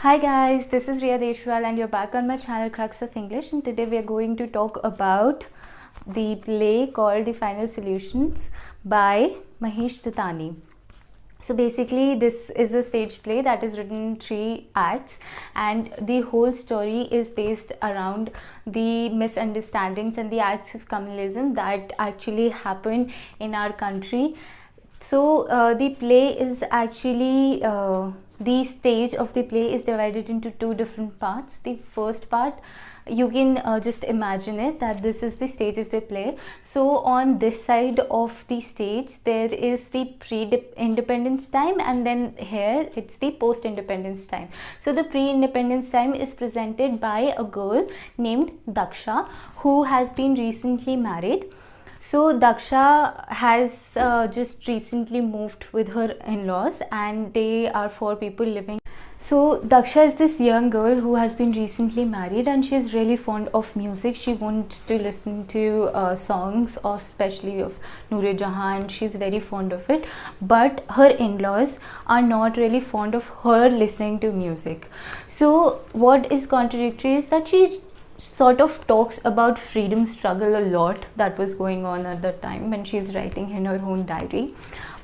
Hi guys, this is Riya Deshwal and you're back on my channel Crux of English, and today we are going to talk about the play called The Final Solutions by Mahesh Dattani. So basically this is a stage play that is written in 3 acts, and the whole story is based around the misunderstandings and the acts of communalism that actually happened in our country. So the play is actually the stage of the play is divided into 2 different parts. The first part, you can just imagine it that this is the stage of the play. So on this side of the stage there is the pre-independence time, and then here it's the post-independence time. So the pre-independence time is presented by a girl named Daksha who has been recently married. So Daksha has just recently moved with her in-laws, and they are 4 people living. So Daksha is this young girl who has been recently married, and she is really fond of music. She wants to listen to songs, or especially of Noor Jahan, and she's very fond of it. But her in-laws are not really fond of her listening to music. So what is contradictory is that she sort of talks about freedom struggle a lot that was going on at that time when she's writing in her own diary,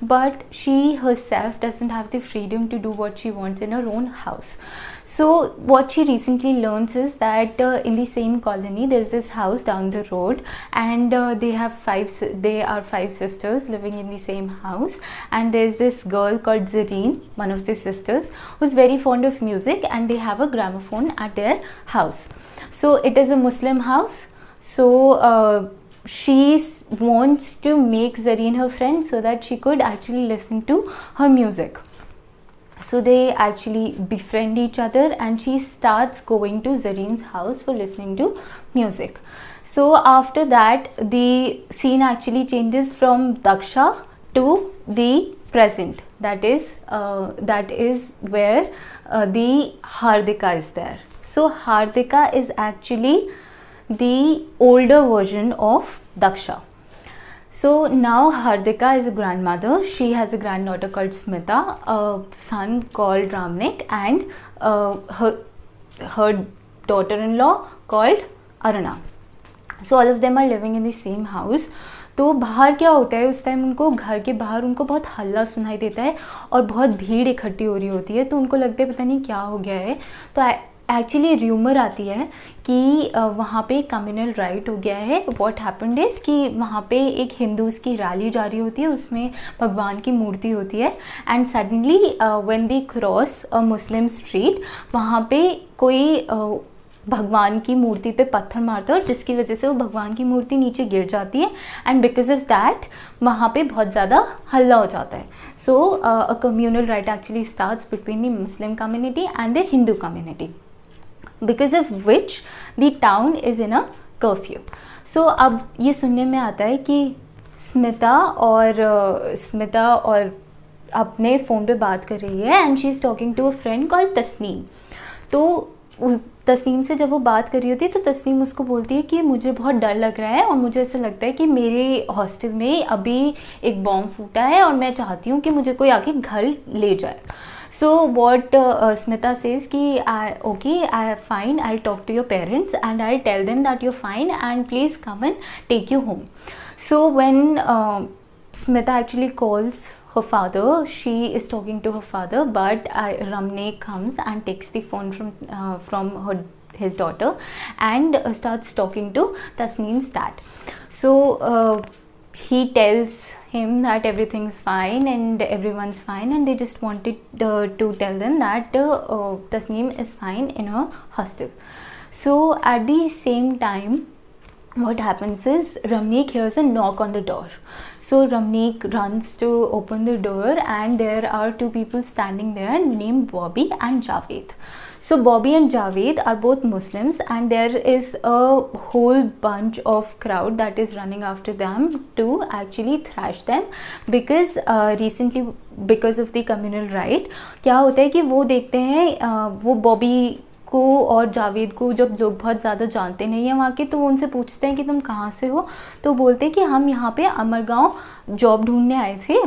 but she herself doesn't have the freedom to do what she wants in her own house. So what she recently learns is that in the same colony there's this house down the road, and they are 5 sisters living in the same house, and there's this girl called Zareen, one of the sisters, who's very fond of music, and they have a gramophone at their house. So it is a Muslim house. So she wants to make Zareen her friend so that she could actually listen to her music. So they actually befriend each other, and she starts going to Zareen's house for listening to music. So after that the scene actually changes from Daksha to the present. That is where the Hardika is there. So Hardika is actually the older version of Daksha. So now Hardika is a grandmother. She has a granddaughter called Smita, a son called Ramnik, and her daughter-in-law called Aruna. So all of them are living in the same house. तो बाहर क्या होता है, उस time उनको घर के बाहर उनको बहुत हल्ला सुनाई देता है और बहुत भीड़ इकट्ठी हो रही होती है. तो उनको लगता है पता नहीं क्या हो गया है. तो एक्चुअली र्यूमर आती है कि वहाँ पे कम्युनल राइट हो गया है. व्हाट हैपेंड इज कि वहाँ पे एक हिंदूज की रैली जा रही होती है, उसमें भगवान की मूर्ति होती है, and suddenly when they cross a Muslim street, वहाँ पे कोई भगवान की मूर्ति पे पत्थर मारता है, और जिसकी वजह से वो भगवान की मूर्ति नीचे गिर जाती है, एंड बिकॉज ऑफ दैट वहाँ पे बहुत ज़्यादा हल्ला हो जाता है. So a communal riot actually starts between the Muslim community and the Hindu community, because of which the town is in a curfew. So अब ये सुनने में आता है कि स्मिता और अपने फ़ोन पे बात कर रही है, and she is talking to a friend called Tasneem. तो तस्नीम से जब वो बात कर रही होती है तो तस्नीम उसको बोलती है कि मुझे बहुत डर लग रहा है, और मुझे ऐसा लगता है कि मेरे हॉस्टल में अभी एक बॉम्ब फूटा है, और मैं चाहती हूँ कि मुझे कोई आके घर ले जाए. So what Smita says कि okay, fine, I'll talk to your parents and I'll tell them that you're fine and please come and take you home. So when Smita actually calls her father, she is talking to her father, but Ramne comes and takes the phone from his daughter and starts talking to Tasneem's dad. So he tells him that everything's fine and everyone's fine, and they just wanted to tell them that Tasneem is fine in her hostel. So at the same time, what happens is Ramneek hears a knock on the door. So Ramneek runs to open the door, and there are 2 people standing there named Bobby and Javed. So Bobby and Javed are both Muslims, and there is a whole bunch of crowd that is running after them to actually thrash them, because recently because of the communal riot क्या होता है कि वो देखते हैं वो बॉबी को और जावेद को जब लोग बहुत ज़्यादा जानते नहीं हैं वहाँ के, तो वो उनसे पूछते हैं कि तुम कहाँ से हो, तो बोलते हैं कि हम यहाँ पे अमरगांव जॉब ढूंढने आए थे।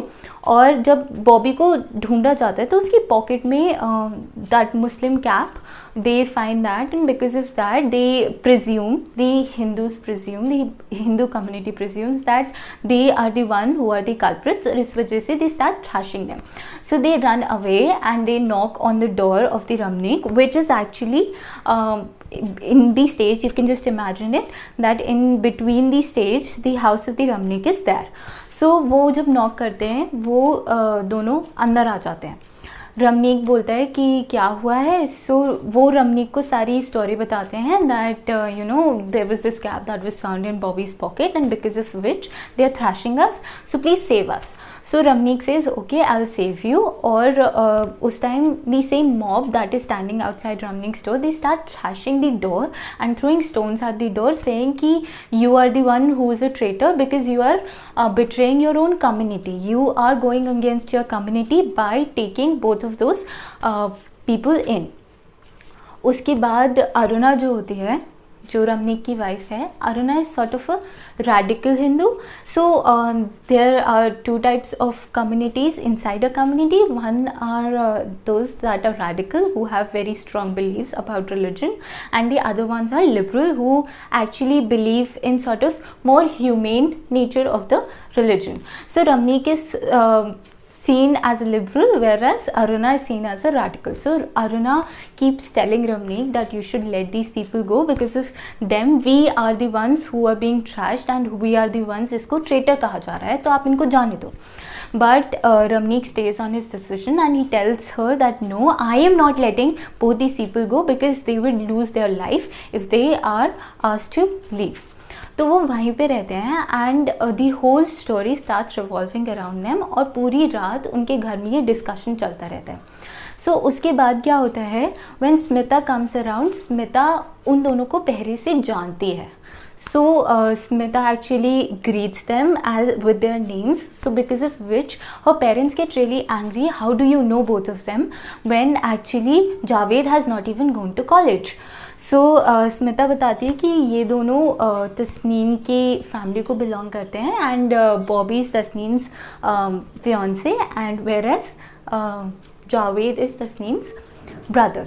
और जब बॉबी को ढूंढा जाता है तो उसकी पॉकेट में that Muslim cap, they find that, and because of that they presume, the Hindus presume, the Hindu community presumes that they are the one who are the culprits, और इस वजह से they start thrashing them. So they run away and they knock on the door of the Ramnik, which is actually in the stage, you can just imagine it, that in between the stage the house of the Ramnik is there. So वो जब knock करते हैं वो दोनों अंदर आ जाते हैं। रमनीक बोलता है कि क्या हुआ है। सो वो रमनीक को सारी स्टोरी बताते हैं that you know there was this cap that was found in Bobby's pocket and because of which they are thrashing us, so please save us. So Ramnik says okay I will save you. और उस time the same mob that is standing outside Ramnik's door, they start thrashing the door and throwing stones at the door, saying कि you are the one who is a traitor because you are betraying your own community. You are going against your community by taking both of those people in. उसके बाद अरुणा जो होती है, जो रमनीक की wife है, Aruna is sort of a radical Hindu. So there are two types of communities inside a community. One are those that are radical, who have very strong beliefs about religion, and the other ones are liberal, who actually believe in sort of more humane nature of the religion. So Ramnik is seen as a liberal, whereas Aruna is seen as a radical. So Aruna keeps telling Ramnik that you should let these people go, because of them we are the ones who are being trashed and we are the ones जिसको traitor कहा जा रहा है, तो आप इनको जाने दो. But Ramnik stays on his decision and he tells her that no, I am not letting both these people go because they would lose their life if they are asked to leave. तो वो वहीं पे रहते हैं and the whole story starts revolving around them, और पूरी रात उनके घर में ये डिस्कशन चलता रहता है. सो उसके बाद क्या होता है, when Smita comes around, Smita उन दोनों को पहले से जानती है. So Smita actually greets them as with their names. So because of which her parents get really angry. How do you know both of them when actually Javed has not even gone to college? So Smita बताती है कि ये दोनों तस्नीम के family को belong करते हैं and Bobby is Tasneem's fiancee and whereas Javed is Tasneem's brother.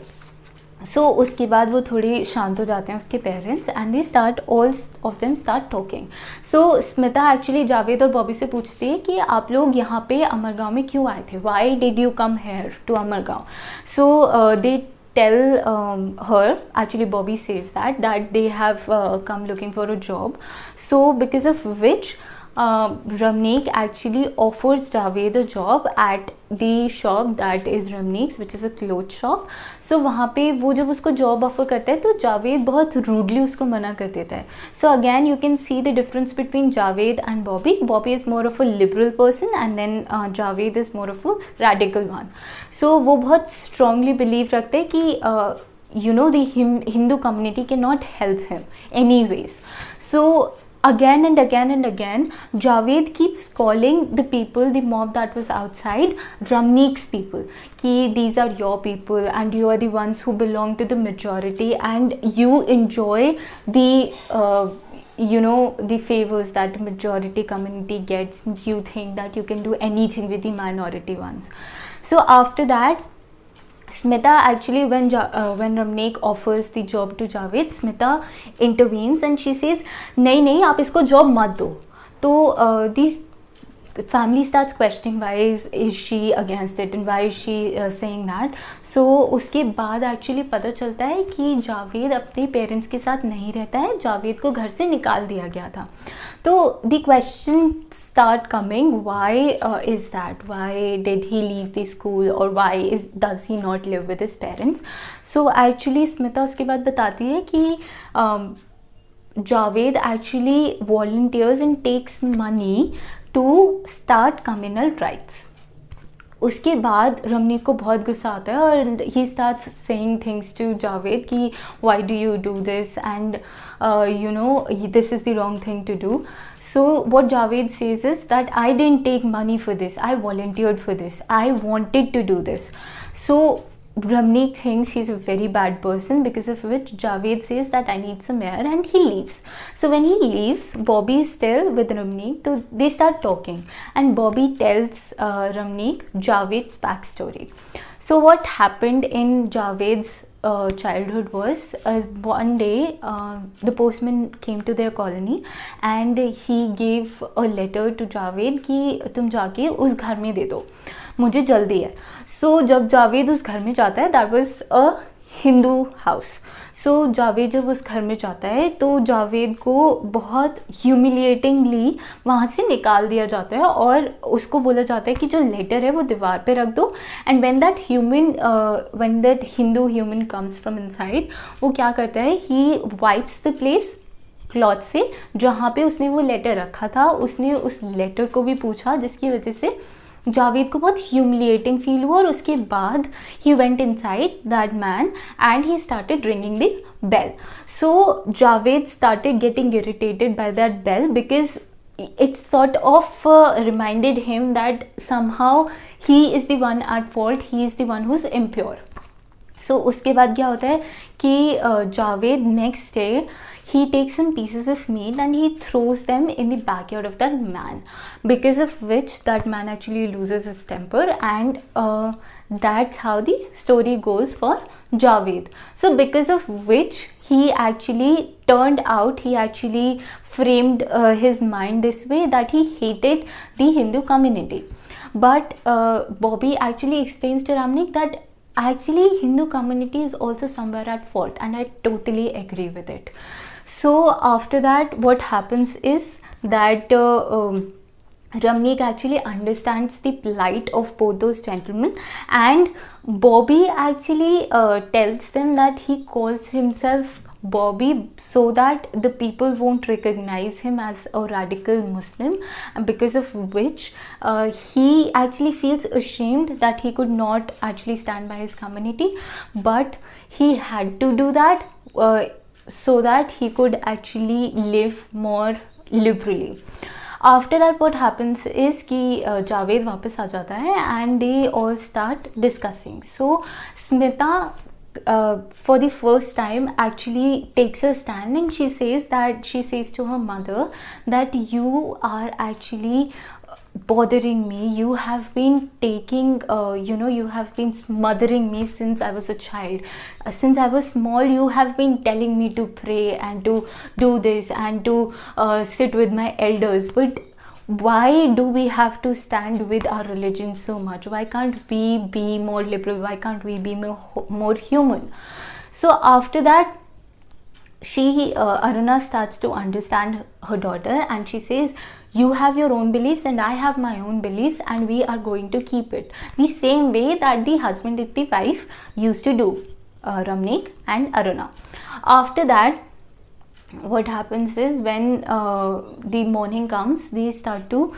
So उसके बाद वो थोड़े शांत हो जाते हैं उसके parents and they start all of them start talking. So Smita actually Javed और बॉबी से पूछती है कि आप लोग यहाँ पे अमरगांव में क्यों आए थे, why did you come here to Amargaon. So they tell her, actually Bobby says that they have come looking for a job. So because of which Ramnik actually offers Javed a job at the shop that is Ramnik's, which is a clothes shop. So वहाँ पे वो जब उसको job offer करता है तो जावेद बहुत rudely उसको मना कर देता है. So again you can see the difference between Javed and Bobby. Bobby is more of a liberal person and then Javed is more of a radical one. So वो बहुत strongly believe रखते हैं कि you know the Hindu community cannot help him anyways. So again and again and again, Javed keeps calling the people, the mob that was outside, Ramnik's people. Ki these are your people and you are the ones who belong to the majority and you enjoy the you know the favors that majority community gets. You think that you can do anything with the minority ones. So after that, Smita actually when Ramnik offers the job to Javed, Smita intervenes and she says नहीं आप इसको job मत दो. तो these family starts questioning why is she against it and why is she saying that. So उसके बाद actually पता चलता है कि जावेद अपने पेरेंट्स के साथ नहीं रहता है, जावेद को घर से निकाल दिया गया था. तो the question start coming, why is that, why did he leave the school or why does he not live with his parents. So actually Smita उसके बाद बताती है कि Javed actually volunteers and takes money to start communal rights. उसके बाद रमनीक को बहुत गुस्सा आता है और he starts saying things to Javed कि why do you do this and you know this is the wrong thing to do. So what Javed says is that I didn't take money for this, I volunteered for this, I wanted to do this. So Ramneek thinks he's a very bad person, because of which Javed says that I need some air, and he leaves. So when he leaves, Bobby is still with Ramneek, so they start talking, and Bobby tells Ramneek Javed's backstory. So what happened in Javed's childhood was, one day the postman came to their colony and he gave a letter to Javed कि तुम जाके उस घर में दे दो, मुझे जल्दी है. So जब जावेद उस घर में जाता है, that was a Hindu house. So Javed जब उस घर में जाता है तो जावेद को बहुत ह्यूमिलिएटिंगली वहाँ से निकाल दिया जाता है और उसको बोला जाता है कि जो लेटर है वो दीवार पे रख दो. And when that Hindu human comes from inside, वो क्या करता है, ही वाइप्स द प्लेस क्लॉथ से जहाँ पे उसने वो लेटर रखा था. उसने उस लेटर को भी पूछा, जिसकी वजह से जावेद को बहुत ह्यूमिलिएटिंग फील हुआ. और उसके बाद ही went inside that man and he started ringing the bell. So Javed started getting irritated by that bell because it sort of reminded him that somehow he is the one at fault, he is the one who's impure. So उसके बाद क्या होता है कि Javed next day he takes some pieces of meat and he throws them in the backyard of that man, because of which that man actually loses his temper, and that's how the story goes for Javed. So because of which he actually turned out, he actually framed his mind this way that he hated the Hindu community. But Bobby actually explains to Ramnik that actually Hindu community is also somewhere at fault, and I totally agree with it. So after that what happens is that Ramnik actually understands the plight of both those gentlemen, and Bobby actually tells them that he calls himself Bobby so that the people won't recognize him as a radical Muslim, because of which he actually feels ashamed that he could not actually stand by his community, but he had to do that so that he could actually live more liberally. After that what happens is कि जावेद वापस आ जाता है and they all start discussing. So Smita for the first time actually takes a stand and she says to her mother that you are actually bothering me, you have been taking you have been smothering me since I was a child. Since I was small you have been telling me to pray and to do this and to sit with my elders, but why do we have to stand with our religion so much? Why can't we be more liberal? Why can't we be more human? So after that Aruna starts to understand her daughter and she says, you have your own beliefs and I have my own beliefs, and we are going to keep it the same way that the husband and the wife used to do, Ramnik and Aruna. After that what happens is when the morning comes, they start to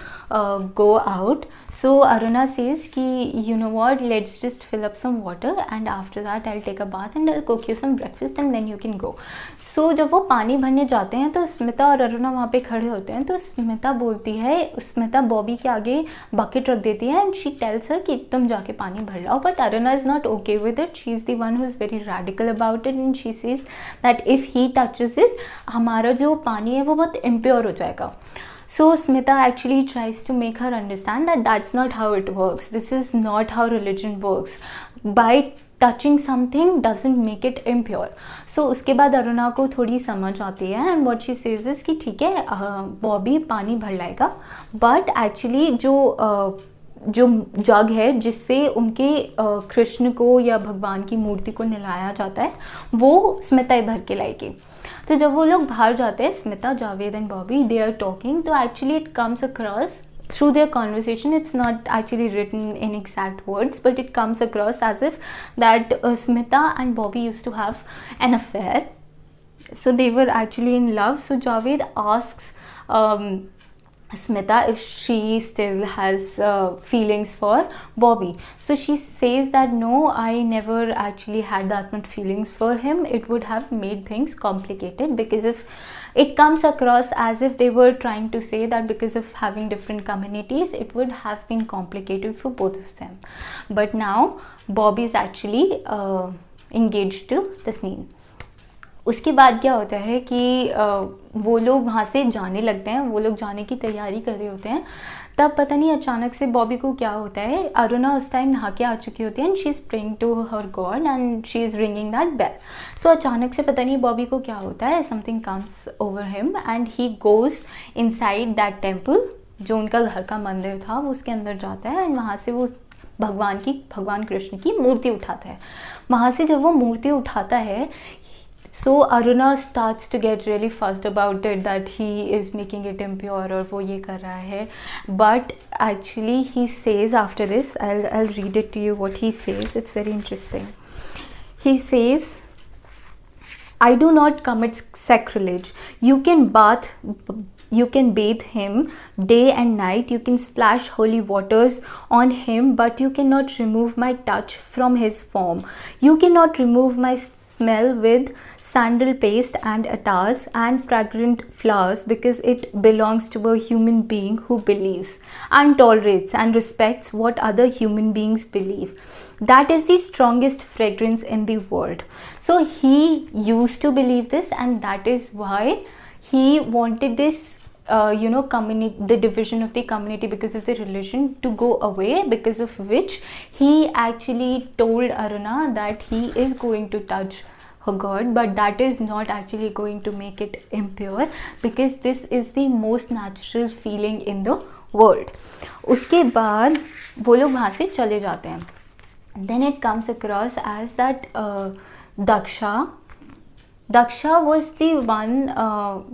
go out. So Aruna says ki, you know what, let's just fill up some water and after that I'll take a bath and I'll cook you some breakfast and then you can go. So जब वो पानी भरने जाते हैं तो स्मिता और अरुणा वहाँ पे खड़े होते हैं. तो स्मिता बोलती है, स्मिता बॉबी के आगे बकेट रख देती है and she tells her कि तुम जाके पानी भर लाओ. But Aruna is not okay with it. She is the one who is very radical about it and she says that if he touches it, हमारा जो पानी है वो बहुत impure हो जाएगा. So Smita actually tries to make her understand that that's not how it works. This is not how religion works. By touching something doesn't make it impure. So उसके बाद अरुणा को थोड़ी समझ आती है and what she says is कि ठीक है बॉबी पानी भर लाएगा, but actually जो जग है जिससे उनके कृष्ण को या भगवान की मूर्ति को नहलाया जाता है वो स्मिता ही भर के लाएगी. तो जब वो लोग बाहर जाते हैं, Smita, Javed and Bobby, they are talking, तो actually it comes across through their conversation. It's not actually written in exact words, but it comes across as if that Smita and Bobby used to have an affair. So they were actually in love. So Javed asks Smita if she still has feelings for Bobby. So she says that no, I never actually had that much feelings for him. It would have made things complicated because of it comes across as if they were trying to say that because of having different communities, it would have been complicated for both of them. But now Bobby is actually engaged to Tasneem. उसके बाद क्या होता है कि वो लोग वहाँ से जाने लगते हैं, वो लोग जाने की तैयारी कर रहे होते हैं. तब पता नहीं अचानक से बॉबी को क्या होता है, अरुणा उस टाइम नहा के आ चुकी होती है and she is praying to her god and she is ringing that bell. So अचानक से पता नहीं बॉबी को क्या होता है, something comes over him and he goes inside that temple, जो उनका घर का मंदिर था वो उसके अंदर जाता है एंड वहाँ से वो भगवान कृष्ण की मूर्ति उठाता है. वहाँ से जब वो मूर्ति उठाता है, so Aruna starts to get really fussed about it that he is making it impure और वो ये कर रहा है. But actually he says after this, I'll read it to you what he says. It's very interesting. He says, I do not commit sacrilege. You can bathe him day and night. You can splash holy waters on him, but you cannot remove my touch from his form. You cannot remove my smell with sandal paste and attars and fragrant flowers, because it belongs to a human being who believes and tolerates and respects what other human beings believe. That is the strongest fragrance in the world. So he used to believe this, and that is why he wanted this the division of the community because of the religion to go away, because of which he actually told Aruna that he is going to touch her god, but that is not actually going to make it impure, because this is the most natural feeling in the world. उसके बाद वो लोग वहाँ से चले जाते हैं. Then it comes across as that Daksha was the one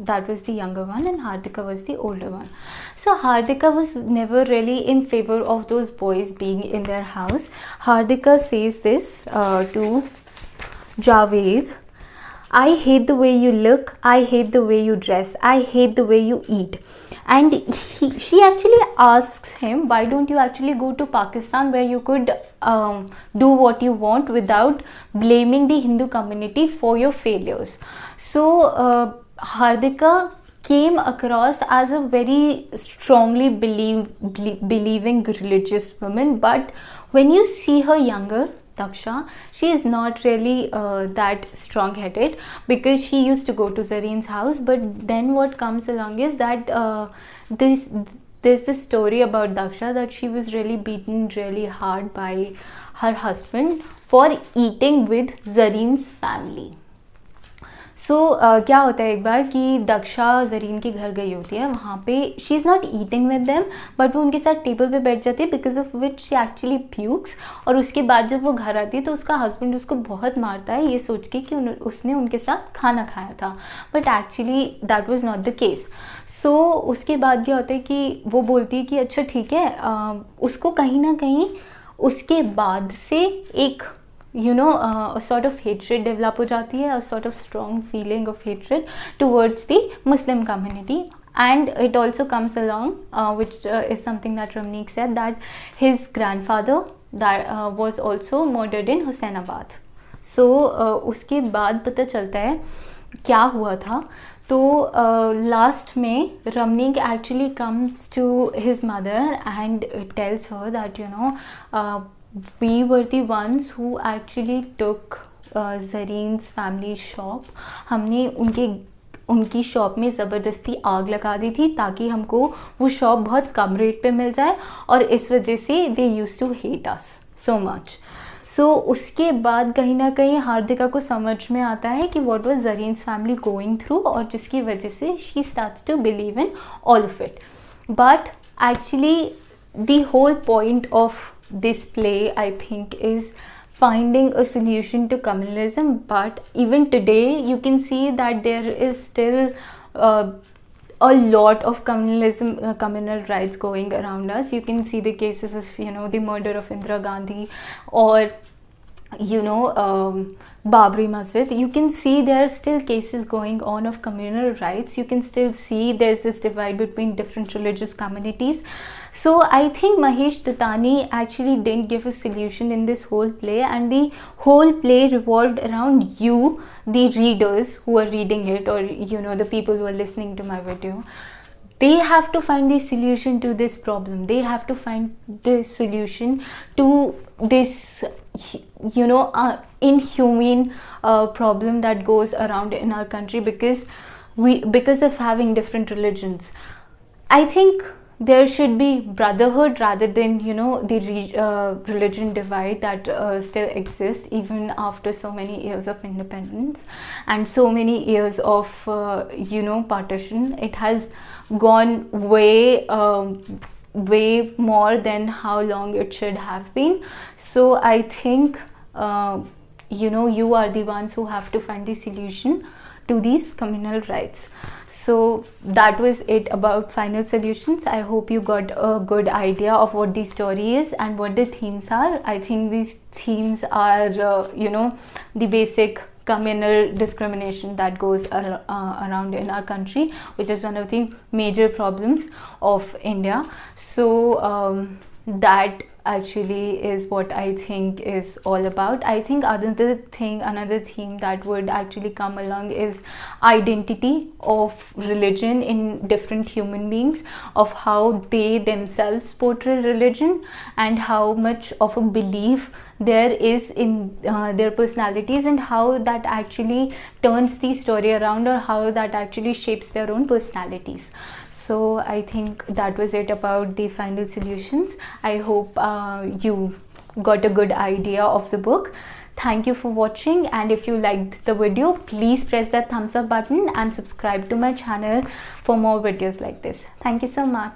that was the younger one and Hardika was the older one. So Hardika was never really in favor of those boys being in their house. Hardika says this to Javed, I hate the way you look, I hate the way you dress, I hate the way you eat. And she actually asks him, why don't you actually go to Pakistan where you could do what you want without blaming the Hindu community for your failures. So Hardika came across as a very strongly believing religious woman, but when you see her younger, Daksha, she is not really that strong-headed, because she used to go to Zareen's house. But then what comes along is that there's this story about Daksha that she was really beaten really hard by her husband for eating with Zareen's family. सो क्या होता है एक बार कि दक्षा ज़रीन के घर गई होती है, वहाँ पे she is not eating with them, but वो उनके साथ टेबल पे बैठ जाती है, because of which she actually pukes. और उसके बाद जब वो घर आती है तो उसका हस्बैंड उसको बहुत मारता है ये सोच के कि उसने उनके साथ खाना खाया था, but actually that was not the case. So उसके बाद क्या होता है कि वो बोलती है कि अच्छा ठीक है, उसको कहीं ना कहीं उसके बाद से एक a sort of hatred develop हो जाती है, a sort of strong feeling of hatred towards the Muslim community. And it also comes along, which is something that Ramneek said, that his grandfather that was also murdered in Husainabad. So उसके बाद पता चलता है क्या हुआ था. तो last में Ramneek actually comes to his mother and tells her that we were the ones who actually took Zareen's family shop. हमने उनकी शॉप में ज़बरदस्ती आग लगा दी थी ताकि हमको वो शॉप बहुत कम रेट पे मिल जाए, और इस वजह से they used to hate us so much. So उसके बाद कहीं ना कहीं हार्दिका को समझ में आता है कि what was Zareen's family going through, और जिसकी वजह से she starts to believe in all of it. But actually the whole point of this play, I think, is finding a solution to communalism. But even today you can see that there is still a lot of communalism, communal rights going around us. You can see the cases of the murder of Indira Gandhi, or Babri Masjid, you can see there are still cases going on of communal rights. You can still see there's this divide between different religious communities. So I think Mahesh Dattani actually didn't give a solution in this whole play, and the whole play revolved around you, the readers who are reading it, or the people who are listening to my video. They have to find the solution to this problem. They have to find the solution to this inhumane problem that goes around in our country because of having different religions. I think there should be brotherhood rather than the religion divide that still exists even after so many years of independence and so many years of partition. It has gone way more than how long it should have been. So I think you are the ones who have to find the solution to these communal rights. So that was it about Final Solutions. I hope you got a good idea of what the story is and what the themes are. I think these themes are the basic communal discrimination that goes around in our country, which is one of the major problems of India. So that actually is what I think is all about. I think another theme that would actually come along is identity of religion in different human beings, of how they themselves portray religion and how much of a belief there is in their personalities, and how that actually turns the story around, or how that actually shapes their own personalities. So I think that was it about the Final Solutions. I hope you got a good idea of the book. Thank you for watching, and if you liked the video, please press that thumbs up button and subscribe to my channel for more videos like this. Thank you so much.